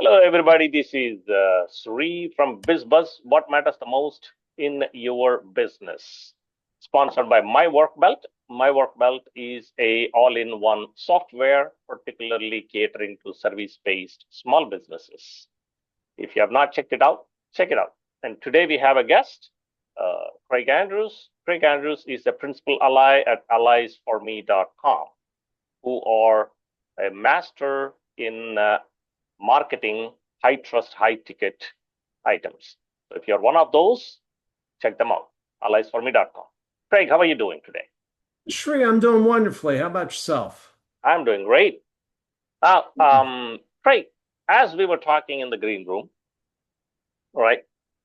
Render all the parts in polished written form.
Hello, everybody. This is Sree from BizBuzz. What matters the most in your business? Sponsored by My Work Belt. My Work Belt is a all-in-one software, particularly catering to service-based small businesses. If you have not checked it out, check it out. And today we have a guest, Craig Andrews. Craig Andrews is the principal ally at alliesforme.com, who are a master in marketing high trust, high ticket items. So if you're one of those, check them out, alliesforme.com. Craig, how are you doing today? Sree, I'm doing wonderfully. How about yourself? I'm doing great. Now, Craig, as we were talking in the green room, all right,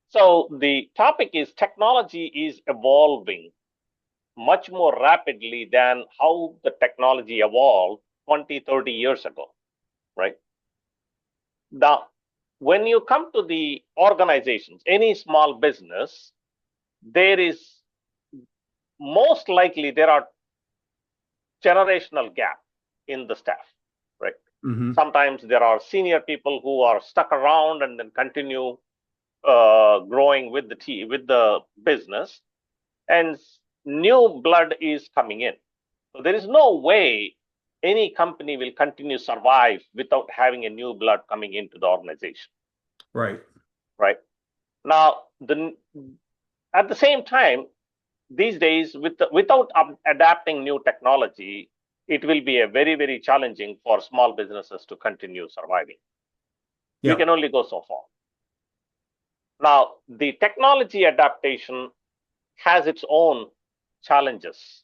so the topic is technology is evolving much more rapidly than how the technology evolved 20, 30 years ago, right? Now, when you come to the organizations, any small business, there is most likely there are generational gap in the staff, right? Hmm. Sometimes there are senior people who are stuck around and then continue growing with the business, and new blood is coming in. So there is no way any company will continue survive without having a new blood coming into the organization, Right. right? Now, at the same time, these days, without adapting new technology, it will be a very, very challenging for small businesses to continue surviving. You can Yep. only go so far. Now, the technology adaptation has its own challenges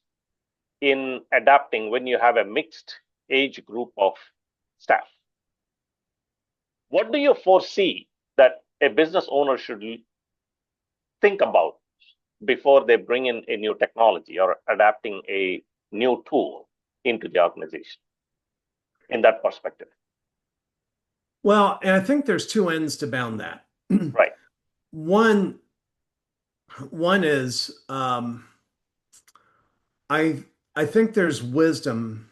in adapting when you have a mixed age group of staff. What do you foresee that a business owner should think about before they bring in a new technology or adapting a new tool into the organization in that perspective? Well, and I think there's two ends to bound that. Right. One, one is I I think there's wisdom.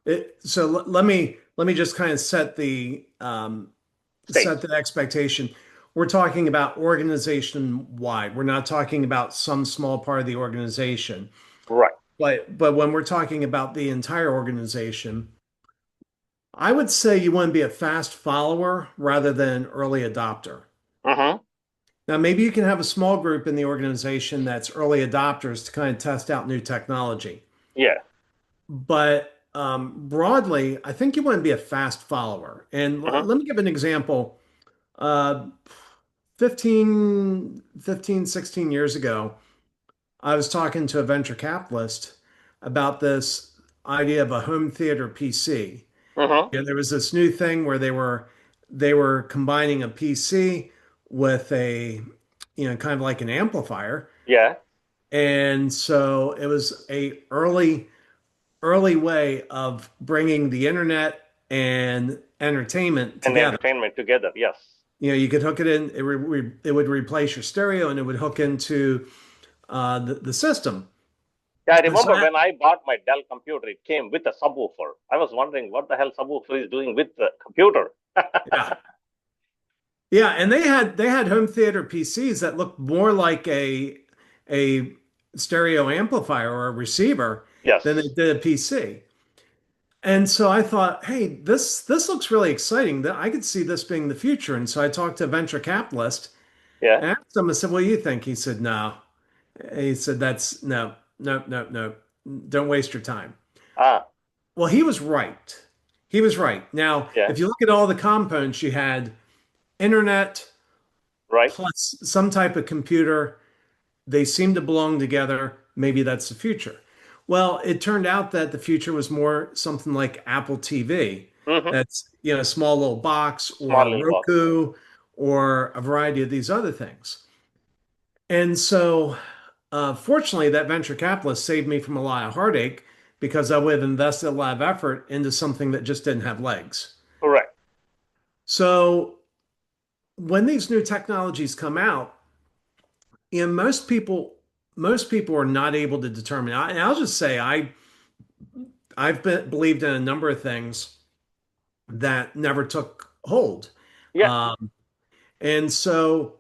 Let me just kind of set Stage. the expectation. We're talking about organization wide. We're not talking about some small part of the organization. Right. But when we're talking about the entire organization, I would say you want to be a fast follower rather than an early adopter. Mm-hmm. Now, maybe you can have a small group in the organization that's early adopters to kind of test out new technology. Yeah. But broadly, I think you want to be a fast follower. And Mm-hmm. let me give an example. Uh, 16 years ago, I was talking to a venture capitalist about this idea of a home theater PC. Mm-hmm. Yeah, there was this new thing where they were combining a PC with a, kind of like an amplifier. Yeah. And so it was a early way of bringing the internet and entertainment And together. entertainment together. Yes. You could hook it in, it would replace your stereo and it would hook into the system. Yeah, I And so remember when I bought my Dell computer, it came with a subwoofer. I was wondering what the hell subwoofer is doing with the computer. yeah, yeah, and they had home theater PCs that looked more like a stereo amplifier or a receiver than they Yes. did a PC. And so I thought, hey, this looks really exciting. That I could see this being the future. And so I talked to a venture capitalist Yeah. and asked him, I said, what do you think? He said, no. He said, that's no, no, no, no. Don't waste your time. Ah, Well, he was right. He was right. Now, yeah. if you look at all the components, you had internet Right. plus some type of computer. They seem to belong together. Maybe that's the future. Well, it turned out that the future was more something like Apple TV. Mm-hmm. That's, a small little box Small or little box. Roku or a variety of these other things. And so, fortunately, that venture capitalist saved me from a lot of heartache because I would have invested a lot of effort into something that just didn't have legs. Correct. So, when these new technologies come out, most people are not able to determine. And I'll just say I've believed in a number of things that never took hold. Yeah. And so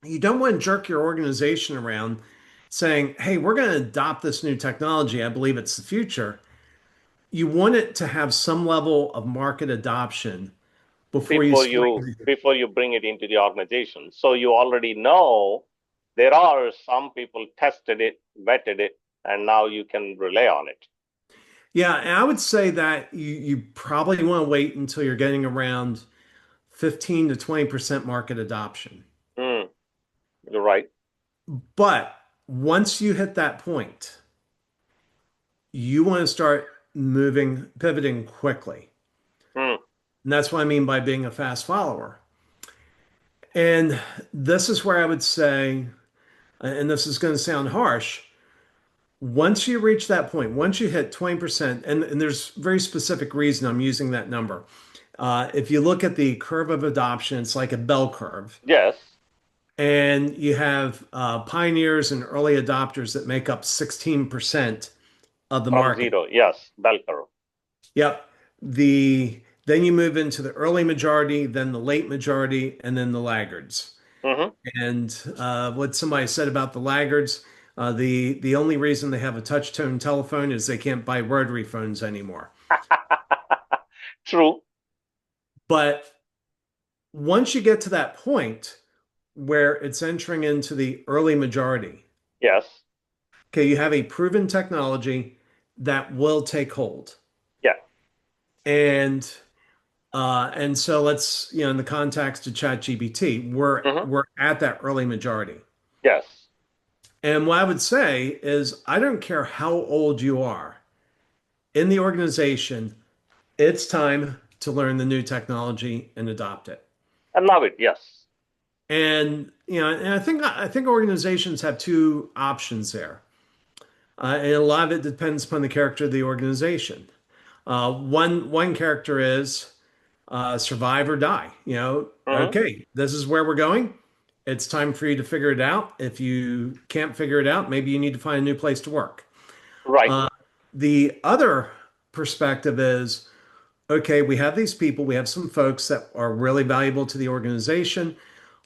you don't want to jerk your organization around saying, hey, we're going to adopt this new technology. I believe it's the future. You want it to have some level of market adoption before you spring. Before you bring it into the organization. So you already know there are some people tested it, vetted it, and now you can rely on it. Yeah, and I would say that you probably want to wait until you're getting around 15 to 20% market adoption. Mm, you're right. But once you hit that point, you want to start moving, pivoting quickly. Mm, And that's what I mean by being a fast follower. And this is where I would say, and this is going to sound harsh, once you reach that point, once you hit 20%, and there's very specific reason I'm using that number. If you look at the curve of adoption, it's like a bell curve. yes. And you have pioneers and early adopters that make up 16% of the From market. zero. Yes. Bell curve. Yep. Then you move into the early majority, then the late majority, and then the laggards. Hmm. And what somebody said about the laggards, the only reason they have a touch tone telephone is they can't buy rotary phones anymore. True. But once you get to that point where it's entering into the early majority, Yes. okay, you have a proven technology that will take hold. Yeah. And and so let's, in the context of ChatGPT, Hmm. we're at that early majority. Yes. And what I would say is I don't care how old you are in the organization, it's time to learn the new technology and adopt it. And love it. Yes. And and I think organizations have two options there. And a lot of it depends upon the character of the organization. One character is survive or die. Hmm. Okay, this is where we're going. It's time for you to figure it out. If you can't figure it out, maybe you need to find a new place to work. Right. Uh, the other perspective is, okay, we have these people, we have some folks that are really valuable to the organization.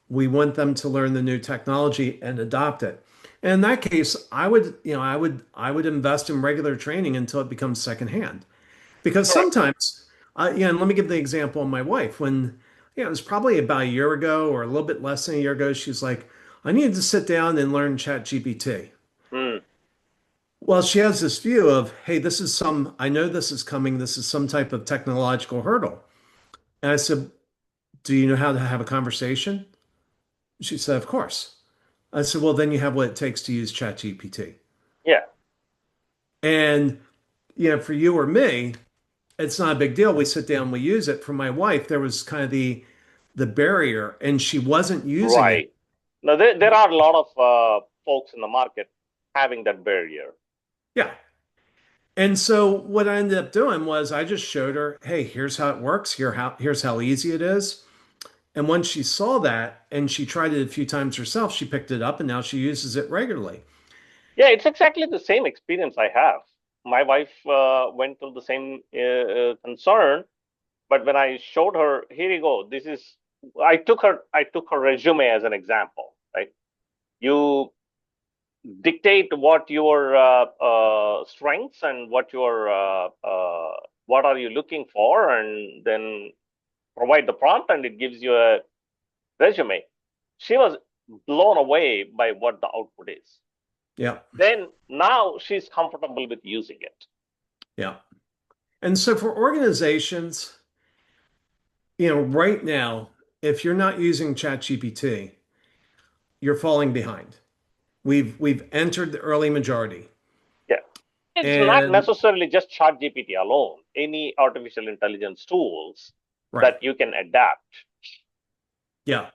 We want them to learn the new technology and adopt it. And in that case, I would invest in regular training until it becomes secondhand. Because Correct. sometimes, and let me give the example of my wife. When, it was probably about a year ago or a little bit less than a year ago, she's like, I needed to sit down and learn ChatGPT. Mm. Well, she has this view of, hey, I know this is coming. This is some type of technological hurdle. And I said, do you know how to have a conversation? She said, of course. I said, well, then you have what it takes to use ChatGPT. Yeah. And, for you or me, it's not a big deal. We sit down, we use it. For my wife, there was kind of the barrier, and she wasn't using it. Right. Now, there are a lot of folks in the market having that barrier. Yeah. And so what I ended up doing was I just showed her, hey, here's how it works. Here's how easy it is. And once she saw that and she tried it a few times herself, she picked it up and now she uses it regularly. Yeah, it's exactly the same experience I have. My wife went through the same concern, but when I showed her, here you go, this is, I took her resume as an example, right? You dictate what your strengths and what are you looking for, and then provide the prompt, and it gives you a resume. She was blown away by what the output is. Yeah. Then now she's comfortable with using it. Yeah. And so for organizations, right now, if you're not using ChatGPT, you're falling behind. We've entered the early majority. Yeah. It's not And necessarily just ChatGPT alone. Any artificial intelligence tools right. that you can adapt. Yeah.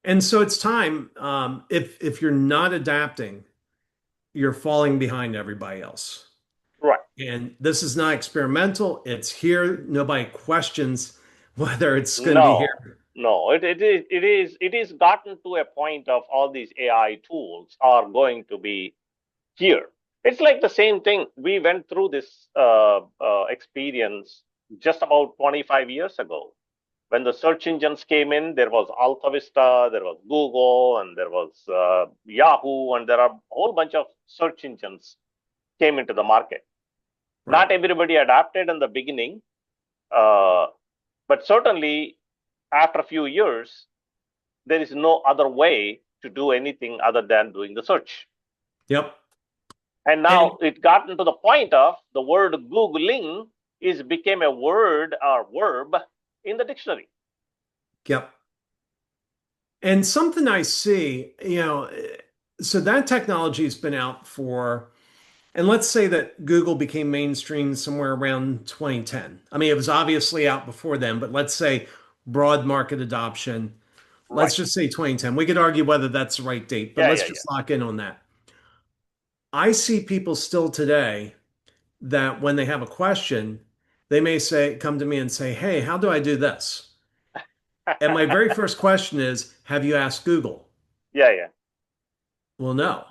And so it's time, if you're not adapting, you're falling behind everybody else. Right. And this is not experimental. It's here. Nobody questions whether it's going to be No, here. no. It is gotten to a point of all these AI tools are going to be here. It's like the same thing. We went through this experience just about 25 years ago. When the search engines came in, there was Alta Vista, there was Google, and there was Yahoo, and there are a whole bunch of search engines came into the market. Right. Not everybody adapted in the beginning, uh, but certainly after a few years, there is no other way to do anything other than doing the search. Yep. And And now it got into the point of the word Googling is became a word or verb in the dictionary. yep. And something I see, so that technology has been out for, and let's say that Google became mainstream somewhere around 2010. I mean, it was obviously out before then, but let's say broad market adoption. Right. Let's just say 2010. We could argue whether that's the right date, but Yeah, let's yeah, yeah. just lock in on that. I see people still today that when they have a question, they may say, come to me and say, "Hey, how do I do this?" And my very first question is, "Have you asked Google?" Yeah, yeah. Well, no.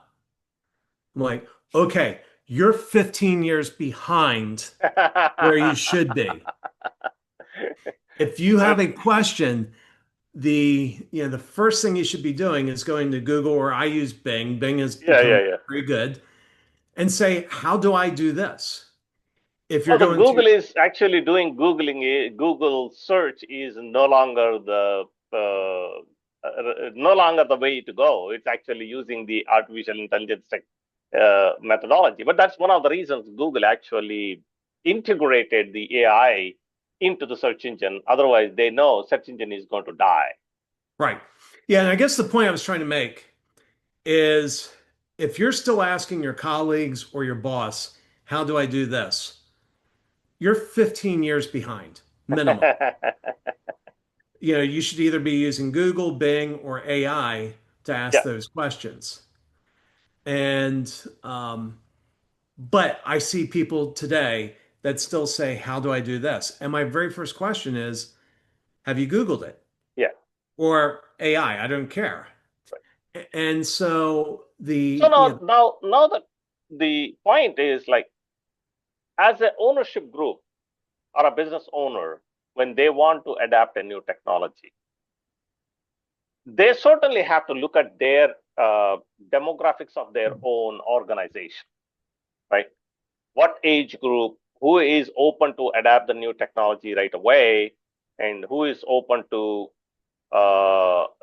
I'm like, okay, you're 15 years behind where you should be. If you have a question, the first thing you should be doing is going to Google, or I use Bing. Bing has Yeah, yeah, become yeah. very good, and say, how do I do this? If you're Oh, the going to Google is actually doing Googling. Google search is no longer no longer the way to go. It's actually using the artificial intelligence methodology. But that's one of the reasons Google actually integrated the AI into the search engine. Otherwise, they know search engine is going to die. right. Yeah, and I guess the point I was trying to make is if you're still asking your colleagues or your boss, how do I do this? You're 15 years behind, minimum. You should either be using Google, Bing, or AI to ask Yeah, those questions. And but I see people today that still say, "How do I do this?" And my very first question is, "Have you Googled it?" yeah. Or AI, I don't care. And so So the now that the point is like as an ownership group or a business owner, when they want to adapt a new technology, they certainly have to look at their demographics of their own organization, right? What age group, who is open to adapt the new technology right away, and who is open to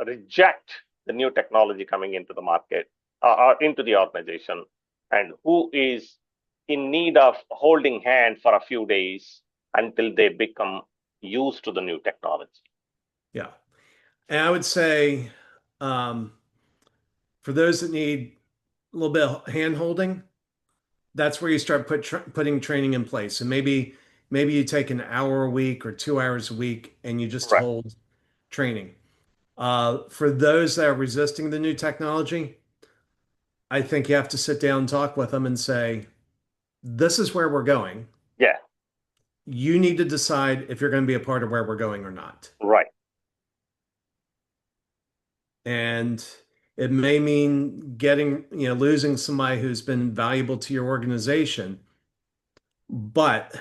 reject the new technology coming into the market or into the organization, and who is in need of holding hand for a few days until they become used to the new technology. yeah. And I would say um, for those that need a little bit of hand holding, that's where you start putting training in place. And maybe you take an hour a week or 2 hours a week and you just Correct. hold training. For those that are resisting the new technology, I think you have to sit down and talk with them and say, this is where we're going. Yeah. You need to decide if you're going to be a part of where we're going or not. Right. And it may mean losing somebody who's been valuable to your organization. But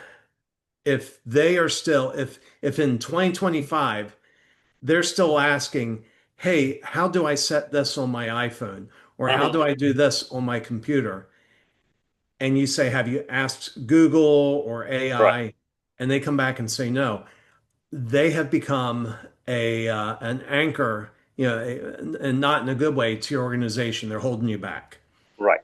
if they are still, if in 2025, they're still asking, hey, how do I set this on my iPhone? Or how Mm-hmm. do I do this on my computer? And you say, have you asked Google or Right. AI? And they come back and say no. They have become an anchor, and not in a good way to your organization. They're holding you back. Right.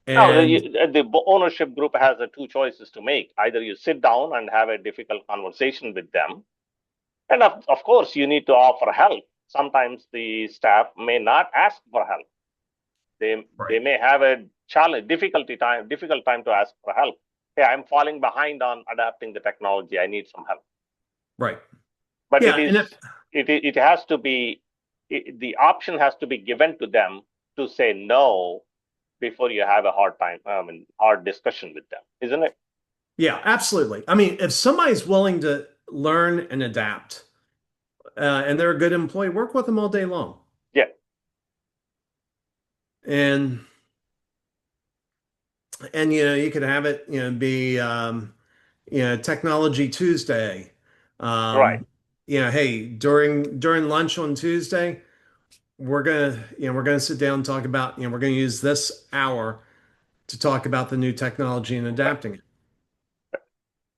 Now, And the ownership group has two choices to make. Either you sit down and have a difficult conversation with them, and of course, you need to offer help. Sometimes the staff may not ask for help. They right, may have a challenge, difficult time to ask for help. Hey, I'm falling behind on adapting the technology. I need some help. right. But Yeah, and if it has to be the option has to be given to them to say no before you have a hard time, hard discussion with them, isn't it? yeah, absolutely. I mean, if somebody's willing to learn and adapt, and they're a good employee, work with them all day long. Yeah, And you could have it, be Technology Tuesday. right. Um, hey, during lunch on Tuesday, we're gonna sit down and talk about, we're gonna use this hour to talk about the new technology and Okay, adapting it.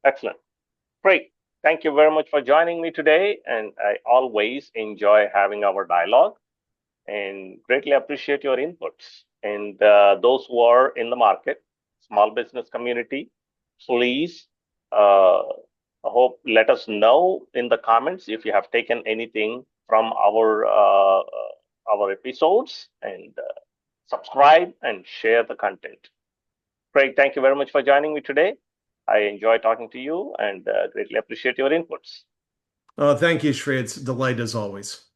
excellent. Great. Thank you very much for joining me today. And I always enjoy having our dialogue and greatly appreciate your inputs. And those who are in the market, small business community, please I hope let us know in the comments if you have taken anything from our episodes and subscribe and share the content. Craig, thank you very much for joining me today. I enjoy talking to you and greatly appreciate your inputs. Oh, thank you, Shree. It's a delight as always.